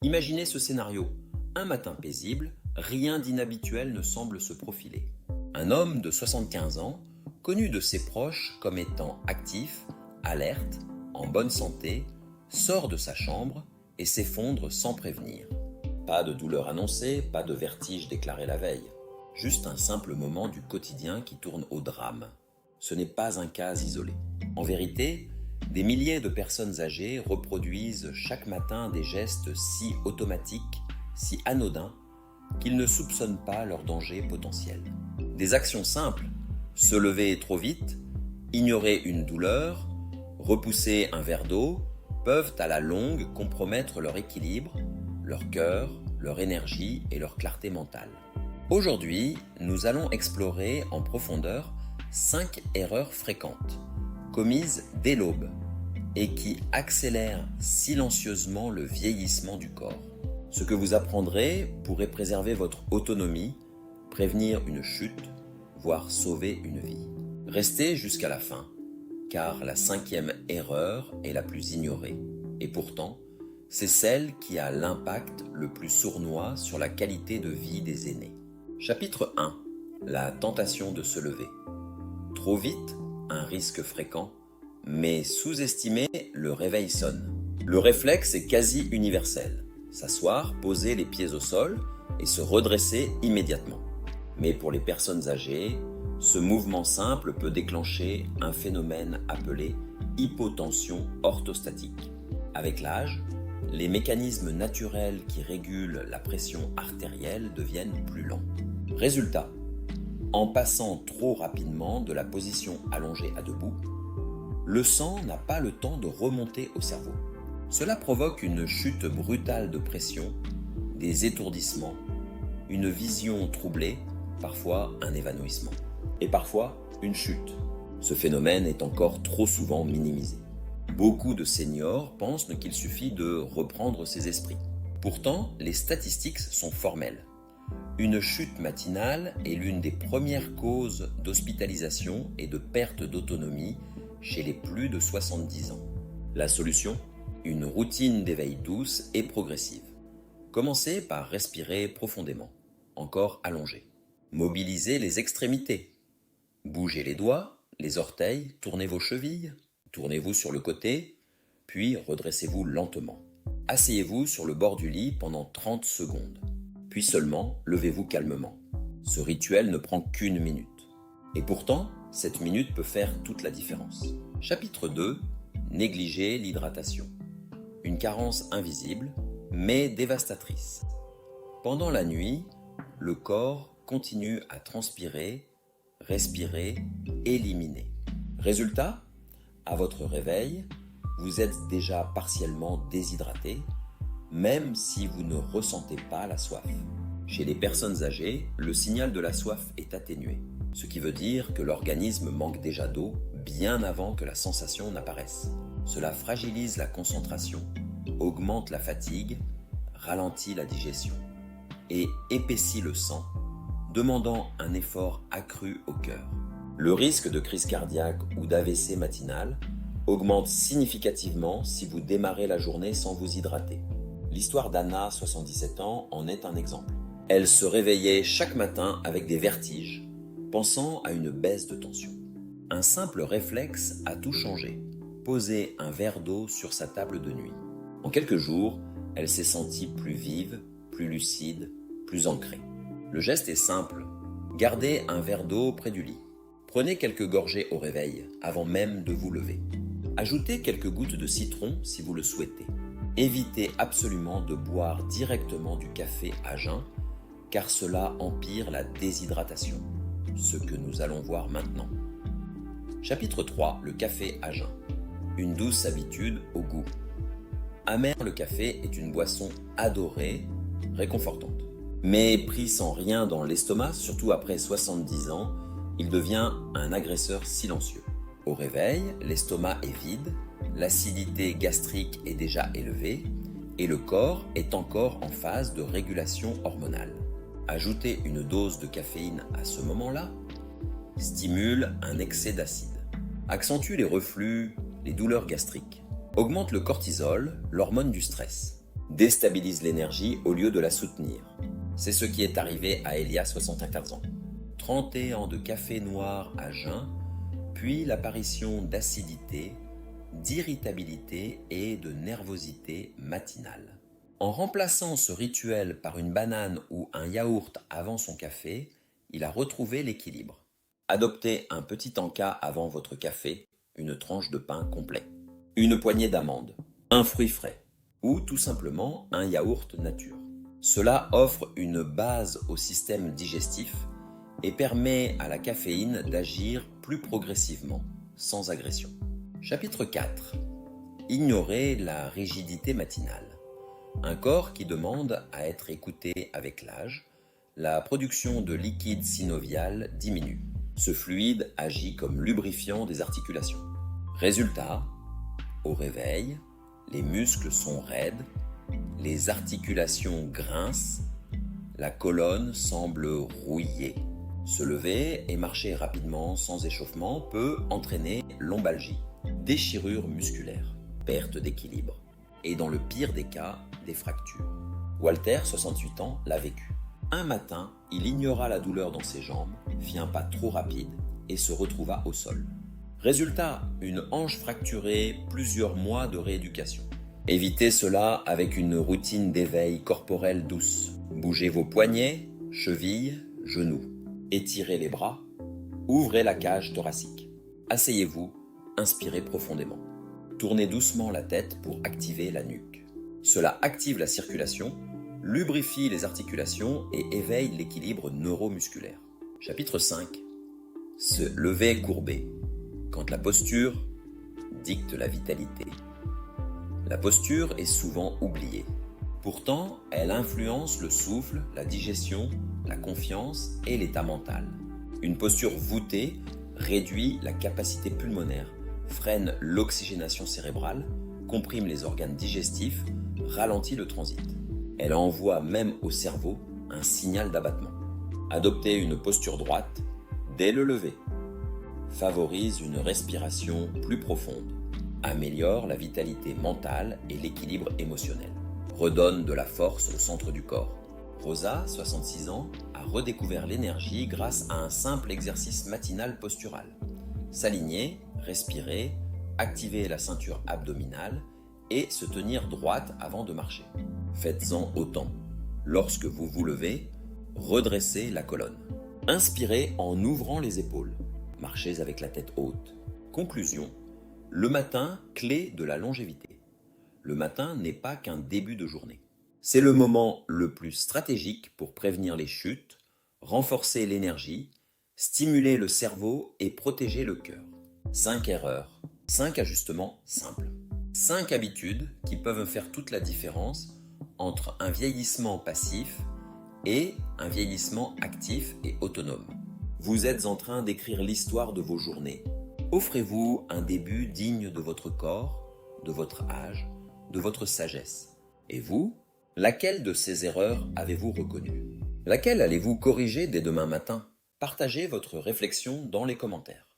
Imaginez ce scénario. Un matin paisible, rien d'inhabituel ne semble se profiler. Un homme de 75 ans, connu de ses proches comme étant actif, alerte, en bonne santé, sort de sa chambre et s'effondre sans prévenir. Pas de douleur annoncée, pas de vertige déclaré la veille. Juste un simple moment du quotidien qui tourne au drame. Ce n'est pas un cas isolé. En vérité, des milliers de personnes âgées reproduisent chaque matin des gestes si automatiques, si anodins, qu'ils ne soupçonnent pas leur danger potentiel. Des actions simples, se lever trop vite, ignorer une douleur, repousser un verre d'eau, peuvent à la longue compromettre leur équilibre, leur cœur, leur énergie et leur clarté mentale. Aujourd'hui, nous allons explorer en profondeur 5 erreurs fréquentes, commises dès l'aube, et qui accélèrent silencieusement le vieillissement du corps. Ce que vous apprendrez pourrait préserver votre autonomie, prévenir une chute, voire sauver une vie. Restez jusqu'à la fin, car la 5e erreur est la plus ignorée. Et pourtant, c'est celle qui a l'impact le plus sournois sur la qualité de vie des aînés. Chapitre 1. La tentation de se lever. Trop vite, un risque fréquent, mais sous-estimé, le réveil sonne. Le réflexe est quasi universel. S'asseoir, poser les pieds au sol et se redresser immédiatement. Mais pour les personnes âgées, ce mouvement simple peut déclencher un phénomène appelé hypotension orthostatique. Avec l'âge, les mécanismes naturels qui régulent la pression artérielle deviennent plus lents. Résultat, en passant trop rapidement de la position allongée à debout, le sang n'a pas le temps de remonter au cerveau. Cela provoque une chute brutale de pression, des étourdissements, une vision troublée, parfois un évanouissement, et parfois une chute. Ce phénomène est encore trop souvent minimisé. Beaucoup de seniors pensent qu'il suffit de reprendre ses esprits. Pourtant, les statistiques sont formelles. Une chute matinale est l'une des premières causes d'hospitalisation et de perte d'autonomie chez les plus de 70 ans. La solution ? Une routine d'éveil douce et progressive. Commencez par respirer profondément, encore allongé. Mobilisez les extrémités. Bougez les doigts, les orteils, tournez vos chevilles, tournez-vous sur le côté, puis redressez-vous lentement. Asseyez-vous sur le bord du lit pendant 30 secondes, puis seulement levez-vous calmement. Ce rituel ne prend qu'1 minute. Et pourtant, cette minute peut faire toute la différence. Chapitre 2. Négliger l'hydratation. Une carence invisible, mais dévastatrice. Pendant la nuit, le corps continue à transpirer, respirer, éliminer. Résultat, à votre réveil, vous êtes déjà partiellement déshydraté, même si vous ne ressentez pas la soif. Chez les personnes âgées, le signal de la soif est atténué, ce qui veut dire que l'organisme manque déjà d'eau bien avant que la sensation n'apparaisse. Cela fragilise la concentration, augmente la fatigue, ralentit la digestion et épaissit le sang, demandant un effort accru au cœur. Le risque de crise cardiaque ou d'AVC matinal augmente significativement si vous démarrez la journée sans vous hydrater. L'histoire d'Anna, 77 ans, en est un exemple. Elle se réveillait chaque matin avec des vertiges, pensant à une baisse de tension. Un simple réflexe a tout changé. Poser un verre d'eau sur sa table de nuit. En quelques jours, elle s'est sentie plus vive, plus lucide, plus ancrée. Le geste est simple. Gardez un verre d'eau près du lit. Prenez quelques gorgées au réveil, avant même de vous lever. Ajoutez quelques gouttes de citron si vous le souhaitez. Évitez absolument de boire directement du café à jeun, car cela empire la déshydratation, ce que nous allons voir maintenant. Chapitre 3. Le café à jeun. Une douce habitude au goût. Amer le café est une boisson adorée, réconfortante. Mais pris sans rien dans l'estomac, surtout après 70 ans, il devient un agresseur silencieux. Au réveil, l'estomac est vide, l'acidité gastrique est déjà élevée et le corps est encore en phase de régulation hormonale. Ajouter une dose de caféine à ce moment-là stimule un excès d'acide, accentue les reflux, les douleurs gastriques, augmente le cortisol, l'hormone du stress. déstabilise l'énergie au lieu de la soutenir. C'est ce qui est arrivé à Elia, 75 ans. 31 ans de café noir à jeun, puis l'apparition d'acidité, d'irritabilité et de nervosité matinale. En remplaçant ce rituel par une banane ou un yaourt avant son café, il a retrouvé l'équilibre. Adoptez un petit encas avant votre café, une tranche de pain complet, une poignée d'amandes, un fruit frais ou tout simplement un yaourt nature. Cela offre une base au système digestif et permet à la caféine d'agir plus progressivement, sans agression. Chapitre 4. Ignorer la rigidité matinale. Un corps qui demande à être écouté avec l'âge, la production de liquide synovial diminue. Ce fluide agit comme lubrifiant des articulations. Résultat, au réveil, les muscles sont raides, les articulations grincent, la colonne semble rouillée. Se lever et marcher rapidement sans échauffement peut entraîner lombalgie, déchirure musculaire, perte d'équilibre et dans le pire des cas, des fractures. Walter, 68 ans, l'a vécu. Un matin, il ignora la douleur dans ses jambes, fit un pas trop rapide et se retrouva au sol. Résultat, une hanche fracturée, plusieurs mois de rééducation. Évitez cela avec une routine d'éveil corporel douce. Bougez vos poignets, chevilles, genoux. Étirez les bras, ouvrez la cage thoracique. Asseyez-vous, inspirez profondément. Tournez doucement la tête pour activer la nuque. Cela active la circulation, lubrifie les articulations et éveille l'équilibre neuromusculaire. Chapitre 5. Se lever courbé, quand la posture dicte la vitalité. La posture est souvent oubliée. Pourtant, elle influence le souffle, la digestion, la confiance et l'état mental. Une posture voûtée réduit la capacité pulmonaire, freine l'oxygénation cérébrale, comprime les organes digestifs, ralentit le transit. Elle envoie même au cerveau un signal d'abattement. Adopter une posture droite dès le lever favorise une respiration plus profonde, améliore la vitalité mentale et l'équilibre émotionnel, redonne de la force au centre du corps. Rosa, 66 ans, a redécouvert l'énergie grâce à un simple exercice matinal postural. S'aligner, respirer, activer la ceinture abdominale et se tenir droite avant de marcher. Faites-en autant. Lorsque vous vous levez, redressez la colonne. Inspirez en ouvrant les épaules. Marchez avec la tête haute. Conclusion. Le matin, clé de la longévité. Le matin n'est pas qu'un début de journée. C'est le moment le plus stratégique pour prévenir les chutes, renforcer l'énergie, stimuler le cerveau et protéger le cœur. 5 erreurs, 5 ajustements simples. 5 habitudes qui peuvent faire toute la différence entre un vieillissement passif et un vieillissement actif et autonome. Vous êtes en train d'écrire l'histoire de vos journées. Offrez-vous un début digne de votre corps, de votre âge, de votre sagesse. Et vous, laquelle de ces erreurs avez-vous reconnue? Laquelle allez-vous corriger dès demain matin? Partagez votre réflexion dans les commentaires.